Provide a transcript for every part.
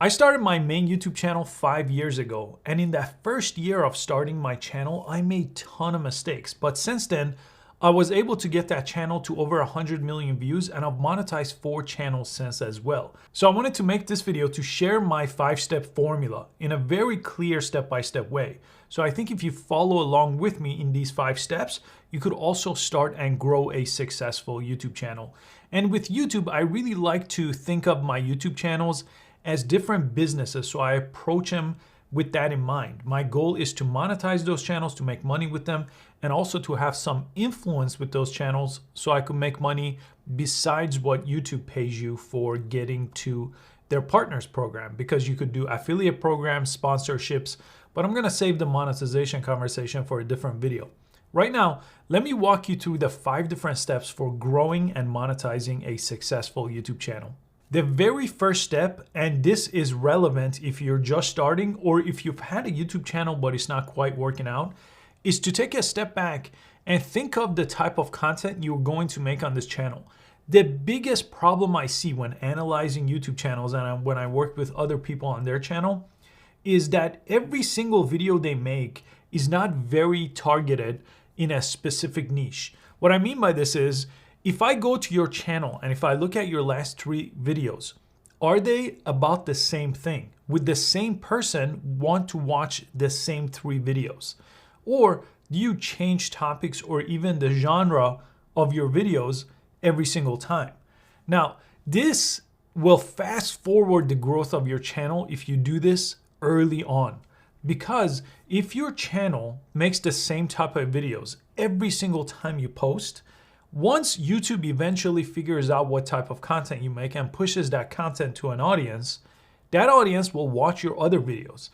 I started my main YouTube channel 5 years ago, and in that first year of starting my channel, I made a ton of mistakes. But since then, I was able to get that channel to over 100 million views, and I've monetized 4 channels since as well. So I wanted to make this video to share my 5-step formula in a very clear step-by-step way. So I think if you follow along with me in these 5 steps, you could also start and grow a successful YouTube channel. And with YouTube, I really like to think of my YouTube channels as different businesses, so I approach them with that in mind. My goal is to monetize those channels, to make money with them, and also to have some influence with those channels so I could make money besides what YouTube pays you for getting to their partners program, because you could do affiliate programs, sponsorships, but I'm gonna save the monetization conversation for a different video. Right now, let me walk you through the 5 different steps for growing and monetizing a successful YouTube channel. The very first step, and this is relevant if you're just starting or if you've had a YouTube channel but it's not quite working out, is to take a step back and think of the type of content you're going to make on this channel. The biggest problem I see when analyzing YouTube channels and when I work with other people on their channel is that every single video they make is not very targeted in a specific niche. What I mean by this is, if I go to your channel and if I look at your last 3 videos, are they about the same thing? Would the same person want to watch the same 3 videos? Or do you change topics or even the genre of your videos every single time? Now, this will fast forward the growth of your channel if you do this early on. Because if your channel makes the same type of videos every single time you post, once YouTube eventually figures out what type of content you make and pushes that content to an audience, that audience will watch your other videos.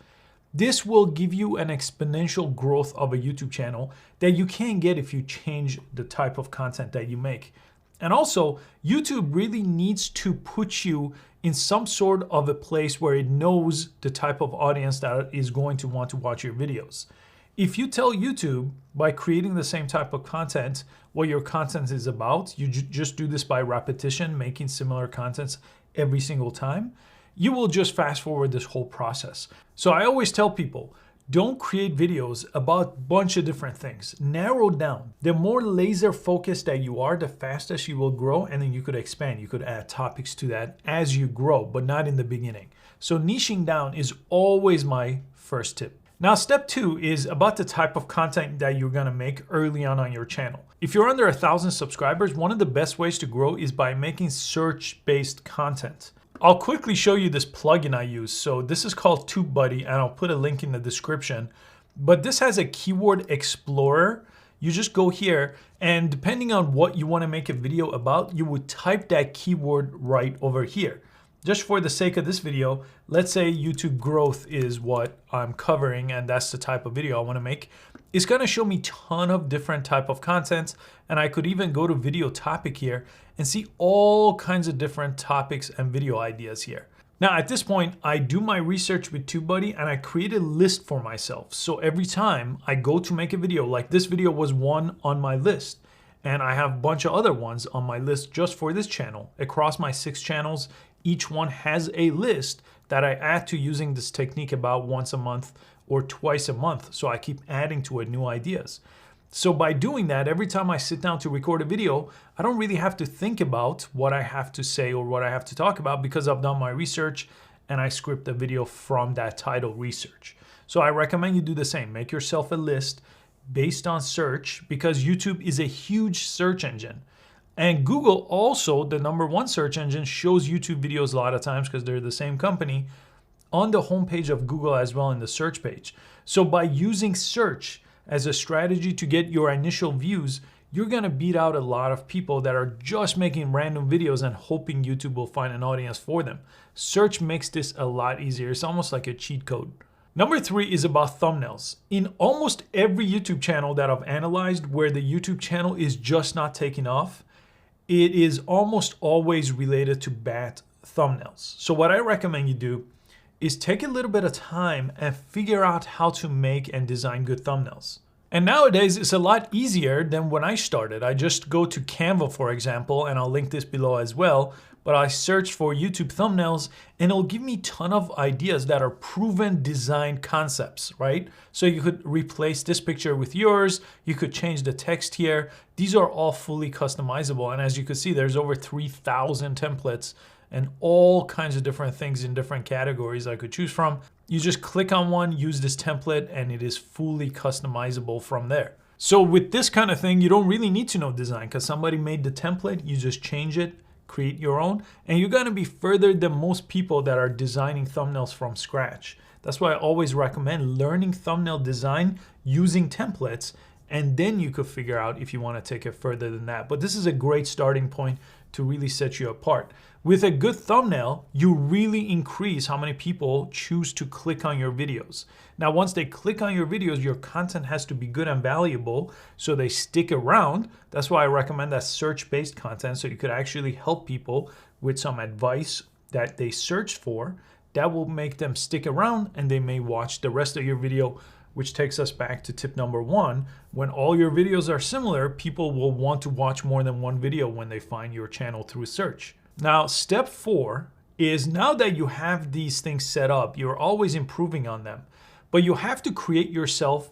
This will give you an exponential growth of a YouTube channel that you can't get if you change the type of content that you make. And also, YouTube really needs to put you in some sort of a place where it knows the type of audience that is going to want to watch your videos. If you tell YouTube by creating the same type of content what your content is about, you just do this by repetition, making similar contents every single time, you will just fast forward this whole process. So I always tell people, don't create videos about a bunch of different things. Narrow down. The more laser focused that you are, the fastest you will grow, and then you could expand. You could add topics to that as you grow, but not in the beginning. So niching down is always my first tip. Now, step 2 is about the type of content that you're gonna make early on your channel. If you're under 1,000 subscribers, one of the best ways to grow is by making search-based content. I'll quickly show you this plugin I use. So this is called TubeBuddy, and I'll put a link in the description. But this has a keyword explorer. You just go here, and depending on what you wanna make a video about, you would type that keyword right over here. Just for the sake of this video, let's say YouTube growth is what I'm covering and that's the type of video I want to make. It's going to show me a ton of different type of content, and I could even go to video topic here and see all kinds of different topics and video ideas here. Now at this point, I do my research with TubeBuddy and I create a list for myself. So every time I go to make a video, like this video was one on my list, and I have a bunch of other ones on my list just for this channel. Across my 6 channels, each one has a list that I add to using this technique about once a month or twice a month. So I keep adding to it new ideas. So by doing that, every time I sit down to record a video, I don't really have to think about what I have to say or what I have to talk about because I've done my research and I script the video from that title research. So I recommend you do the same. Make yourself a list based on search, because YouTube is a huge search engine. And Google also, the #1 search engine, shows YouTube videos a lot of times because they're the same company on the homepage of Google as well in the search page. So by using search as a strategy to get your initial views, you're gonna beat out a lot of people that are just making random videos and hoping YouTube will find an audience for them. Search makes this a lot easier. It's almost like a cheat code. Number 3 is about thumbnails. In almost every YouTube channel that I've analyzed where the YouTube channel is just not taking off, it is almost always related to bad thumbnails. So what I recommend you do is take a little bit of time and figure out how to make and design good thumbnails. And nowadays, it's a lot easier than when I started. I just go to Canva, for example, and I'll link this below as well. But I search for YouTube thumbnails and it'll give me a ton of ideas that are proven design concepts, right? So you could replace this picture with yours. You could change the text here. These are all fully customizable. And as you can see, there's over 3,000 templates and all kinds of different things in different categories I could choose from. You just click on one, use this template, and it is fully customizable from there. So with this kind of thing, you don't really need to know design because somebody made the template, you just change it, create your own, and you're gonna be further than most people that are designing thumbnails from scratch. That's why I always recommend learning thumbnail design using templates, and then you could figure out if you wanna take it further than that. But this is a great starting point to really set you apart. With a good thumbnail, you really increase how many people choose to click on your videos. Now, once they click on your videos, your content has to be good and valuable so they stick around. That's why I recommend that search-based content, so you could actually help people with some advice that they searched for that will make them stick around and they may watch the rest of your video, which takes us back to tip number one. When all your videos are similar, people will want to watch more than one video when they find your channel through search. Now, step 4 is now that you have these things set up, you're always improving on them, but you have to create yourself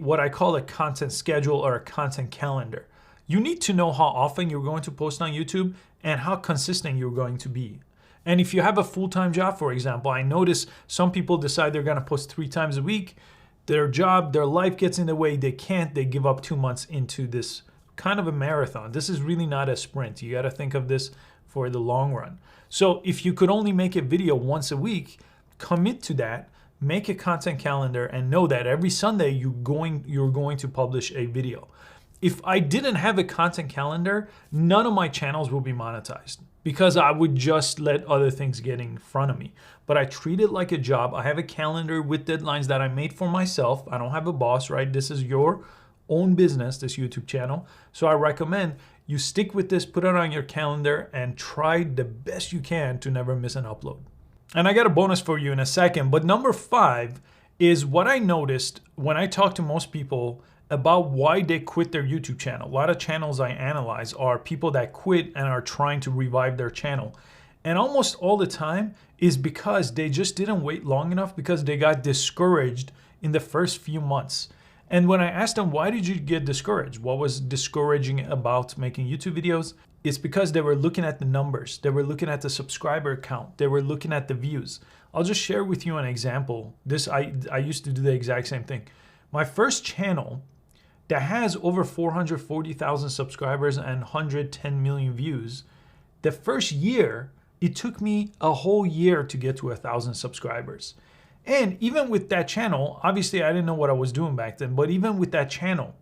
what I call a content schedule or a content calendar. You need to know how often you're going to post on YouTube and how consistent you're going to be. And if you have a full-time job, for example, I notice some people decide they're gonna post 3 times a week. Their job, their life gets in the way, they give up 2 months into this kind of a marathon. This is really not a sprint. You gotta think of this for the long run. So if you could only make a video once a week, commit to that, make a content calendar, and know that every Sunday you're going to publish a video. If I didn't have a content calendar, none of my channels will be monetized because I would just let other things get in front of me. But I treat it like a job. I have a calendar with deadlines that I made for myself. I don't have a boss, right? This is your own business, this YouTube channel. So I recommend you stick with this, put it on your calendar, and try the best you can to never miss an upload. And I got a bonus for you in a second, but number 5 is what I noticed when I talk to most people about why they quit their YouTube channel. A lot of channels I analyze are people that quit and are trying to revive their channel. And almost all the time is because they just didn't wait long enough because they got discouraged in the first few months. And when I asked them, why did you get discouraged? What was discouraging about making YouTube videos? It's because they were looking at the numbers. They were looking at the subscriber count. They were looking at the views. I'll just share with you an example. I used to do the exact same thing. My first channel that has over 440,000 subscribers and 110 million views, the first year, it took me a whole year to get to 1,000 subscribers. And even with that channel, obviously I didn't know what I was doing back then, but even with that channel,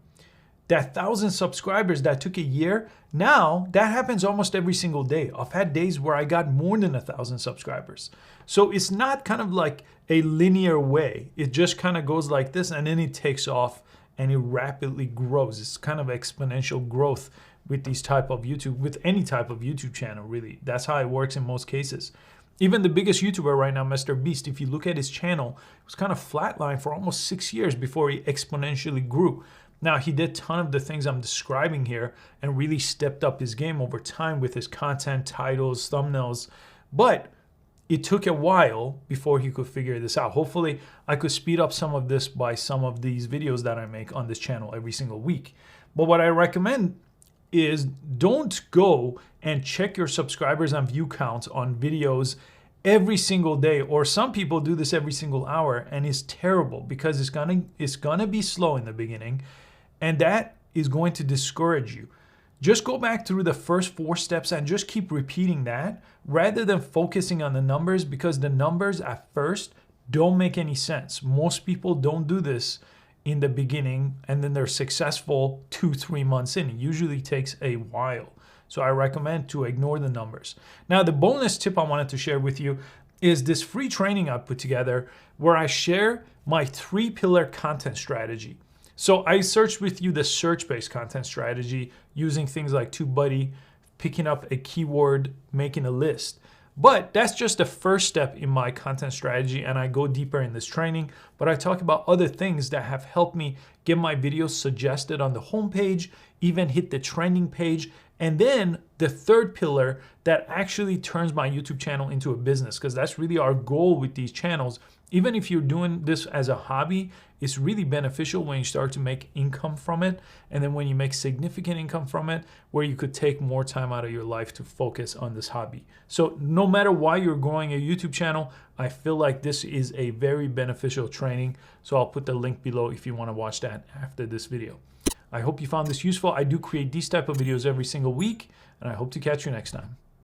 that 1,000 subscribers that took a year, now that happens almost every single day. I've had days where I got more than 1,000 subscribers. So it's not kind of like a linear way. It just kind of goes like this and then it takes off and it rapidly grows. It's kind of exponential growth with these type of YouTube, with any type of YouTube channel, really. That's how it works in most cases. Even the biggest YouTuber right now, Mr. Beast, if you look at his channel, it was kind of flatlined for almost 6 years before he exponentially grew. Now, he did a ton of the things I'm describing here and really stepped up his game over time with his content, titles, thumbnails, but it took a while before he could figure this out. Hopefully, I could speed up some of this by some of these videos that I make on this channel every single week. But what I recommend is don't go and check your subscribers and view counts on videos every single day, or some people do this every single hour, and it's terrible because it's gonna be slow in the beginning, and that is going to discourage you. Just go back through the first 4 steps and just keep repeating that rather than focusing on the numbers, because the numbers at first don't make any sense. Most people don't do this in the beginning and then they're successful 2-3 months in. It usually takes a while. So I recommend to ignore the numbers. Now, the bonus tip I wanted to share with you is this free training I put together where I share my 3-pillar content strategy. So I searched with you the search-based content strategy using things like TubeBuddy, picking up a keyword, making a list. But that's just the first step in my content strategy, and I go deeper in this training, but I talk about other things that have helped me get my videos suggested on the homepage, even hit the trending page. And then the third pillar that actually turns my YouTube channel into a business, because that's really our goal with these channels. Even if you're doing this as a hobby, it's really beneficial when you start to make income from it. And then when you make significant income from it, where you could take more time out of your life to focus on this hobby. So no matter why you're growing a YouTube channel, I feel like this is a very beneficial training. So I'll put the link below if you want to watch that after this video. I hope you found this useful. I do create these type of videos every single week, and I hope to catch you next time.